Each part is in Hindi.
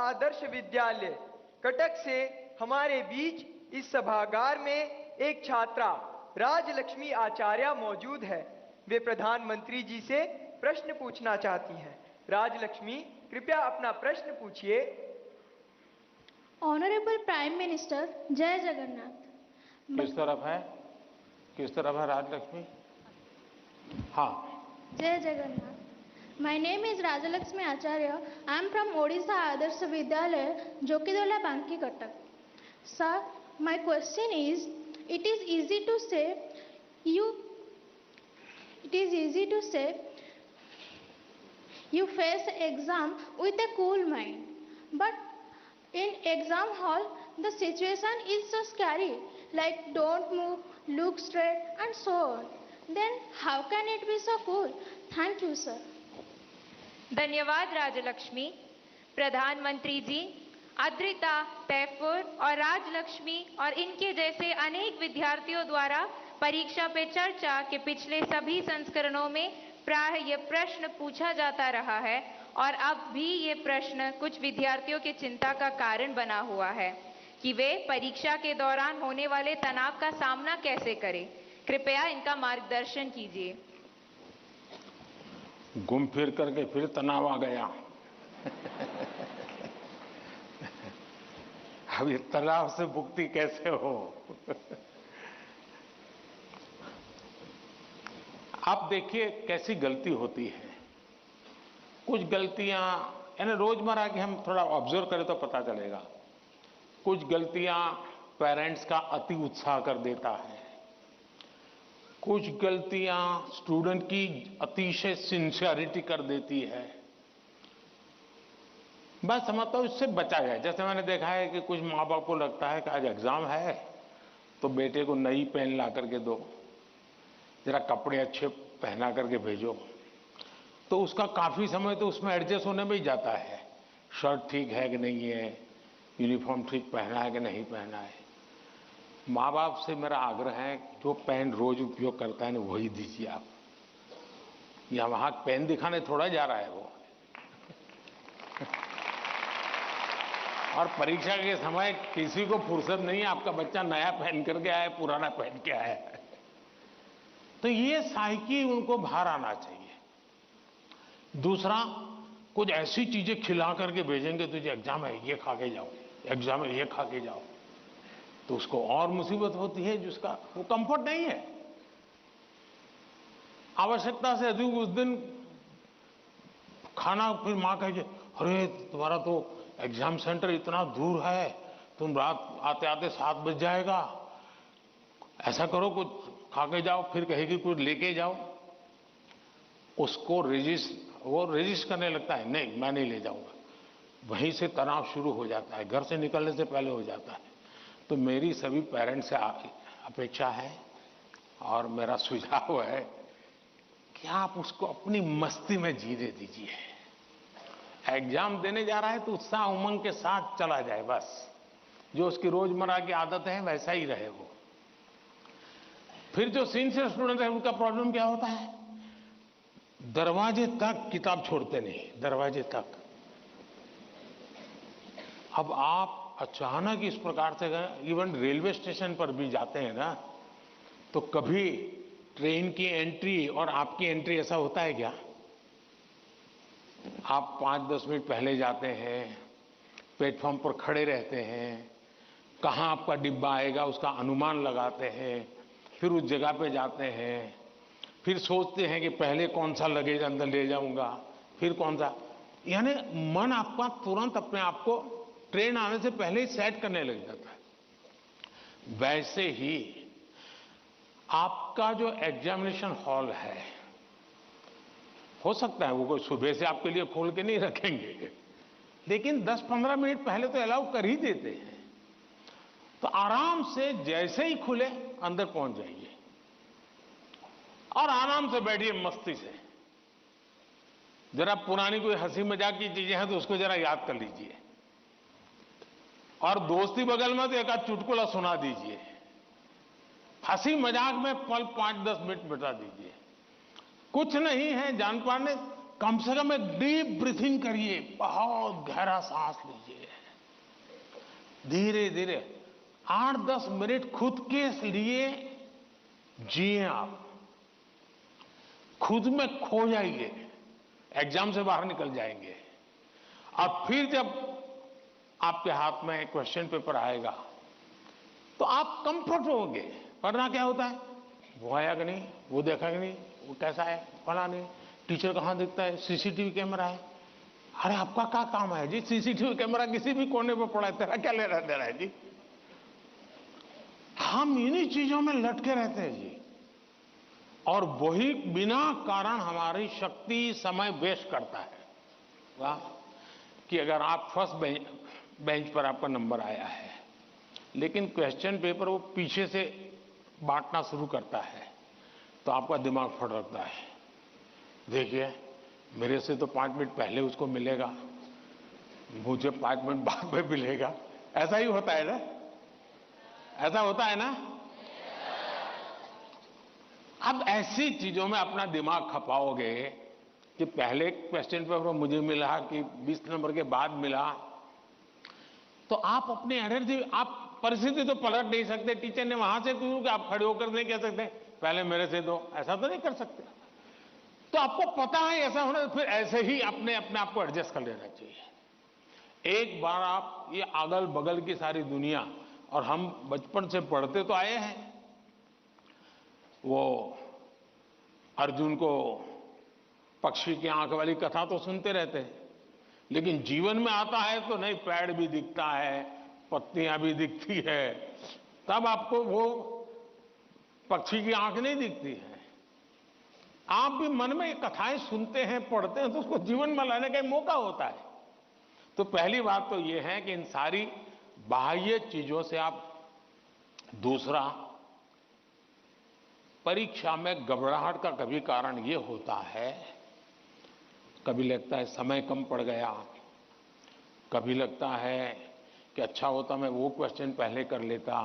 आदर्श विद्यालय कटक से हमारे बीच इस सभागार में एक छात्रा राजलक्ष्मी आचार्य मौजूद है। वे प्रधानमंत्री जी से प्रश्न पूछना चाहती हैं। राजलक्ष्मी, कृपया अपना प्रश्न पूछिए। ऑनरेबल प्राइम मिनिस्टर, जय जगन्नाथ। किस तरफ है राजलक्ष्मी? हाँ। जय Jagannath. My name is Rajalakshmi Acharya. I am from Odisha Adarsh Vidyalaya, Jokidola, Banki, Cuttack. Sir, my question is, it is easy to say you face exam with a cool mind, but in exam hall the situation is so scary, like don't move, look straight and so on. Then how can it be so cool? Thank you, sir. धन्यवाद राजलक्ष्मी। प्रधानमंत्री जी, अद्रिता, तैफुर और राजलक्ष्मी और इनके जैसे अनेक विद्यार्थियों द्वारा परीक्षा पे चर्चा के पिछले सभी संस्करणों में प्रायः ये प्रश्न पूछा जाता रहा है और अब भी ये प्रश्न कुछ विद्यार्थियों की चिंता का कारण बना हुआ है कि वे परीक्षा के दौरान होने वाले तनाव का सामना कैसे करें। कृपया इनका मार्गदर्शन कीजिए। घूम फिर करके फिर तनाव आ गया। अब ये तनाव से मुक्ति कैसे हो? आप देखिए कैसी गलती होती है। कुछ गलतियां यानी रोजमर्रा की हम थोड़ा ऑब्जर्व करें तो पता चलेगा। कुछ गलतियां पेरेंट्स का अति उत्साह कर देता है, कुछ गलतियां स्टूडेंट की अतिशय सिंसियरिटी कर देती है। बस समझता हूं इससे बचा जाए। जैसे मैंने देखा है कि कुछ माँ बाप को लगता है कि आज एग्जाम है तो बेटे को नई पेन ला करके दो, जरा कपड़े अच्छे पहना करके भेजो, तो उसका काफी समय तो उसमें एडजस्ट होने में ही जाता है। शर्ट ठीक है कि नहीं है, यूनिफॉर्म ठीक पहना है कि नहीं पहना है। माँ बाप से मेरा आग्रह है जो पेन रोज उपयोग करता है ना वही दीजिए आप। या वहां पेन दिखाने थोड़ा जा रहा है वो। और परीक्षा के समय किसी को फुर्सत नहीं है, आपका बच्चा नया पहन करके आया, पुराना पहन के आया है। तो ये साइकी उनको बाहर आना चाहिए। दूसरा, कुछ ऐसी चीजें खिला करके भेजेंगे, तुझे एग्जाम है ये खा के जाओ, एग्जाम है ये खा के जाओ, तो उसको और मुसीबत होती है जिसका वो कंफर्ट नहीं है। आवश्यकता से अधिक उस दिन खाना, फिर मां कहे अरे तुम्हारा तो एग्जाम सेंटर इतना दूर है, तुम रात आते आते 7 बज जाएगा, ऐसा करो कुछ खा के जाओ, फिर कहेगी कुछ लेके जाओ। उसको वो रेजिस्ट करने लगता है, नहीं मैं नहीं ले जाऊंगा। वहीं से तनाव शुरू हो जाता है, घर से निकलने से पहले हो जाता है। तो मेरी सभी पेरेंट्स से अपेक्षा है और मेरा सुझाव है कि आप उसको अपनी मस्ती में जीने दीजिए। एग्जाम देने जा रहा है तो उत्साह उमंग के साथ चला जाए, बस जो उसकी रोजमर्रा की आदत है वैसा ही रहे वो। फिर जो सिंसियर स्टूडेंट है उनका प्रॉब्लम क्या होता है, दरवाजे तक किताब छोड़ते नहीं, दरवाजे तक। अब आप अचानक इस प्रकार से इवन रेलवे स्टेशन पर भी जाते हैं ना, तो कभी ट्रेन की एंट्री और आपकी एंट्री ऐसा होता है क्या? आप 5-10 मिनट पहले जाते हैं, प्लेटफॉर्म पर खड़े रहते हैं, कहां आपका डिब्बा आएगा उसका अनुमान लगाते हैं, फिर उस जगह पे जाते हैं, फिर सोचते हैं कि पहले कौन सा लगेज अंदर ले जाऊंगा, फिर कौन सा, यानी मन आपका तुरंत अपने आप को ट्रेन आने से पहले ही सेट करने लग जाता है। वैसे ही आपका जो एग्जामिनेशन हॉल है, हो सकता है वो कोई सुबह से आपके लिए खोल के नहीं रखेंगे, लेकिन 10-15 मिनट पहले तो अलाउ कर ही देते हैं। तो आराम से जैसे ही खुले अंदर पहुंच जाइए और आराम से बैठिए मस्ती से। जरा पुरानी कोई हंसी मजाक की चीजें हैं तो उसको जरा याद कर लीजिए, और दोस्ती बगल में तो एक आध चुटकुला सुना दीजिए। हंसी मजाक में पल 5-10 मिनट बिता दीजिए। कुछ नहीं है जान पाने, कम से कम एक डीप ब्रीथिंग करिए, बहुत गहरा सांस लीजिए, धीरे धीरे 8-10 मिनट खुद के लिए जिए, आप खुद में खो जाइए, एग्जाम से बाहर निकल जाएंगे। और फिर जब आपके हाथ में क्वेश्चन पेपर आएगा तो आप कंफर्ट होंगे। वरना क्या होता है, वो आया कि नहीं, वो देखा कि नहीं, वो कैसा है, फला नहीं, टीचर कहाँ दिखता है, सीसीटीवी कैमरा है। अरे आपका क्या काम है जी, सीसीटीवी कैमरा किसी भी कोने पर पड़ा है, तेरा क्या लेना देना है जी। हम इन्हीं चीजों में लटके रहते हैं जी, और वही बिना कारण हमारी शक्ति समय वेस्ट करता है। वाह, कि अगर आप फर्स्ट बेंच पर आपका नंबर आया है, लेकिन क्वेश्चन पेपर वो पीछे से बांटना शुरू करता है, तो आपका दिमाग फटकता है। देखिए, मेरे से तो 5 मिनट पहले उसको मिलेगा, मुझे 5 मिनट बाद में मिलेगा। ऐसा ही होता है ना, ऐसा होता है ना। अब ऐसी चीजों में अपना दिमाग खपाओगे कि पहले क्वेश्चन पेपर मुझे मिला कि 20 नंबर के बाद मिला, तो आप अपनी एनर्जी, आप परिस्थिति तो पलट नहीं सकते। टीचर ने वहां से क्यों कि आप खड़े होकर नहीं कह सकते पहले मेरे से दो, ऐसा तो नहीं कर सकते। तो आपको पता है ऐसा होना, तो फिर ऐसे ही अपने आप को एडजस्ट कर लेना चाहिए। एक बार आप ये अगल बगल की सारी दुनिया, और हम बचपन से पढ़ते तो आए हैं, वो अर्जुन को पक्षी की आंख वाली कथा तो सुनते रहते हैं, लेकिन जीवन में आता है तो नहीं, पेड़ भी दिखता है, पत्तियां भी दिखती है, तब आपको वो पक्षी की आंख नहीं दिखती है। आप भी मन में कथाएं सुनते हैं, पढ़ते हैं, तो उसको जीवन में लाने का मौका होता है। तो पहली बात तो ये है कि इन सारी बाह्य चीजों से आप, दूसरा, परीक्षा में घबराहट का कभी कारण ये होता है, कभी लगता है समय कम पड़ गया, कभी लगता है कि अच्छा होता मैं वो क्वेश्चन पहले कर लेता।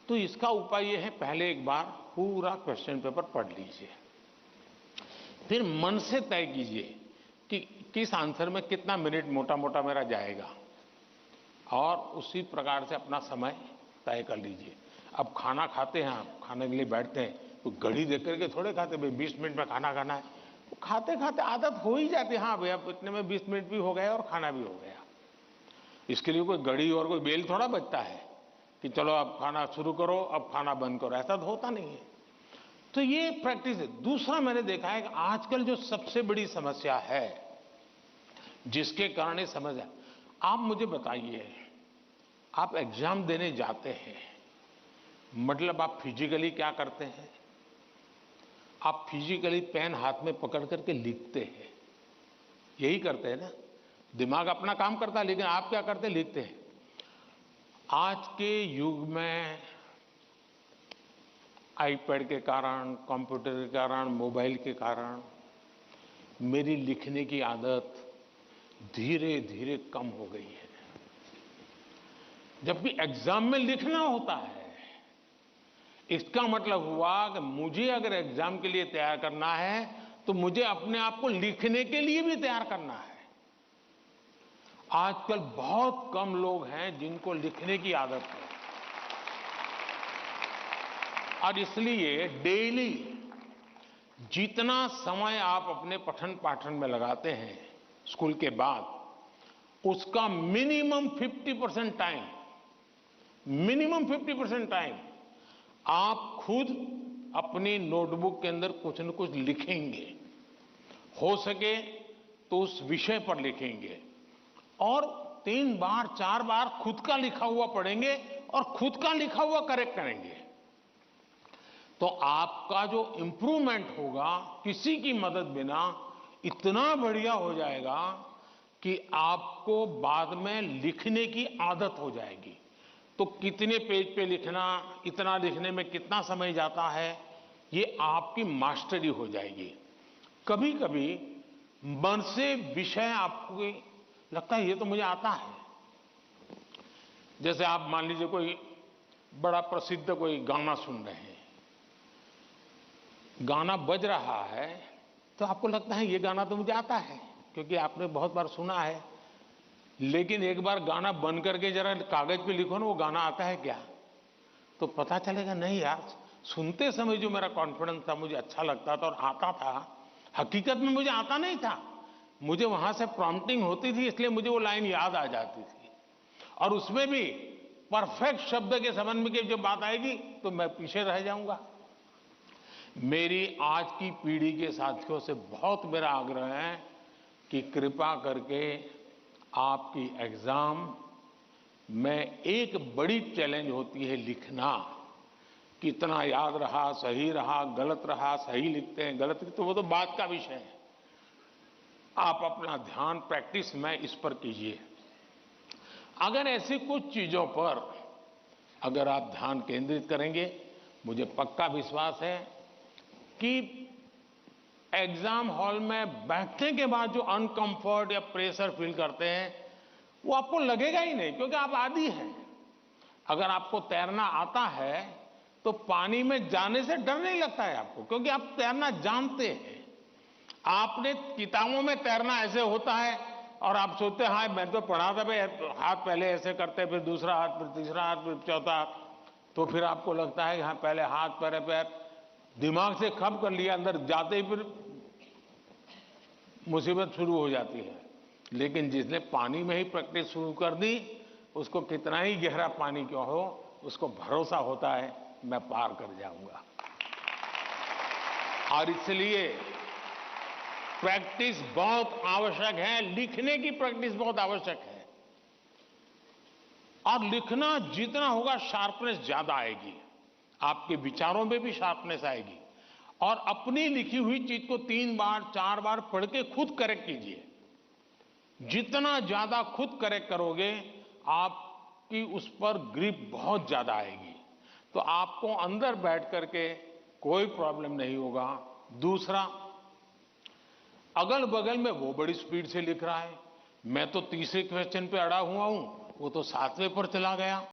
तो इसका उपाय ये है, पहले एक बार पूरा क्वेश्चन पेपर पढ़ लीजिए, फिर मन से तय कीजिए कि किस आंसर में कितना मिनट मोटा मोटा मेरा जाएगा, और उसी प्रकार से अपना समय तय कर लीजिए। अब खाना खाते हैं, आप खाने के लिए बैठते हैं तो घड़ी देख करके थोड़े खाते, भाई 20 मिनट में खाना खाना है। तो खाते खाते आदत हो ही जाती है, हाँ भैया इतने में 20 मिनट भी हो गया और खाना भी हो गया। इसके लिए कोई घड़ी और कोई बेल थोड़ा बजता है कि चलो अब खाना शुरू करो, अब खाना बंद करो, ऐसा तो होता नहीं है। तो ये प्रैक्टिस है। दूसरा, मैंने देखा है कि आजकल जो सबसे बड़ी समस्या है, जिसके कारण ये समझ है, आप मुझे बताइए, आप एग्जाम देने जाते हैं, मतलब आप फिजिकली क्या करते हैं? आप फिजिकली पेन हाथ में पकड़ करके लिखते हैं, यही करते हैं ना। दिमाग अपना काम करता है, लेकिन आप क्या करते हैं? लिखते हैं। आज के युग में आईपैड के कारण, कंप्यूटर के कारण, मोबाइल के कारण मेरी लिखने की आदत धीरे धीरे कम हो गई है। जबकि एग्जाम में लिखना होता है, इसका मतलब हुआ कि मुझे अगर एग्जाम के लिए तैयार करना है तो मुझे अपने आप को लिखने के लिए भी तैयार करना है। आजकल बहुत कम लोग हैं जिनको लिखने की आदत है, और इसलिए डेली जितना समय आप अपने पठन पाठन में लगाते हैं स्कूल के बाद, उसका मिनिमम 50% टाइम आप खुद अपनी नोटबुक के अंदर कुछ न कुछ लिखेंगे। हो सके तो उस विषय पर लिखेंगे, और 3 बार 4 बार खुद का लिखा हुआ पढ़ेंगे और खुद का लिखा हुआ करेक्ट करेंगे। तो आपका जो इंप्रूवमेंट होगा किसी की मदद बिना इतना बढ़िया हो जाएगा कि आपको बाद में लिखने की आदत हो जाएगी। तो कितने पेज पे लिखना, इतना लिखने में कितना समय जाता है, ये आपकी मास्टरी हो जाएगी। कभी कभी मन से विषय आपको लगता है ये तो मुझे आता है। जैसे आप मान लीजिए कोई बड़ा प्रसिद्ध कोई गाना सुन रहे हैं, गाना बज रहा है तो आपको लगता है ये गाना तो मुझे आता है, क्योंकि आपने बहुत बार सुना है, लेकिन एक बार गाना बन करके जरा कागज पे लिखो ना, वो गाना आता है क्या, तो पता चलेगा नहीं यार, सुनते समय जो मेरा कॉन्फिडेंस था, मुझे अच्छा लगता था और आता था, हकीकत में मुझे आता नहीं था, मुझे वहां से प्रॉम्प्टिंग होती थी, इसलिए मुझे वो लाइन याद आ जाती थी। और उसमें भी परफेक्ट शब्द के संबंध में जब बात आएगी तो मैं पीछे रह जाऊंगा। मेरी आज की पीढ़ी के साथियों से बहुत मेरा आग्रह है कि कृपा करके आपकी एग्जाम में एक बड़ी चैलेंज होती है लिखना, कितना याद रहा, सही रहा, गलत रहा, सही लिखते हैं, गलत लिखते हैं, वो तो बात का विषय है। आप अपना ध्यान प्रैक्टिस में इस पर कीजिए। अगर ऐसी कुछ चीजों पर अगर आप ध्यान केंद्रित करेंगे, मुझे पक्का विश्वास है कि एग्जाम हॉल में बैठने के बाद जो अनकंफर्ट या प्रेशर फील करते हैं वो आपको लगेगा ही नहीं, क्योंकि आप आदी हैं। अगर आपको तैरना आता है तो पानी में जाने से डर नहीं लगता है आपको, क्योंकि आप तैरना जानते हैं। आपने किताबों में तैरना ऐसे होता है और आप सोचते हैं हाँ मैं तो पढ़ा था भाई, हाथ पहले ऐसे करते, फिर दूसरा हाथ, फिर तीसरा हाथ, फिर चौथा हाथ, तो फिर आपको लगता है हाँ पहले हाथ पैर दिमाग से खप कर लिया, अंदर जाते ही फिर मुसीबत शुरू हो जाती है। लेकिन जिसने पानी में ही प्रैक्टिस शुरू कर दी, उसको कितना ही गहरा पानी क्यों हो, उसको भरोसा होता है मैं पार कर जाऊंगा। और इसलिए प्रैक्टिस बहुत आवश्यक है, लिखने की प्रैक्टिस बहुत आवश्यक है। और लिखना जितना होगा शार्पनेस ज्यादा आएगी, आपके विचारों में भी शार्पनेस आएगी। और अपनी लिखी हुई चीज को 3 बार 4 बार पढ़ के खुद करेक्ट कीजिए। जितना ज्यादा खुद करेक्ट करोगे, आपकी उस पर ग्रिप बहुत ज्यादा आएगी, तो आपको अंदर बैठ करके कोई प्रॉब्लम नहीं होगा। दूसरा, अगल बगल में वो बड़ी स्पीड से लिख रहा है, मैं तो तीसरे क्वेश्चन पे अड़ा हुआ हूं, वो तो 7वें पर चला गया।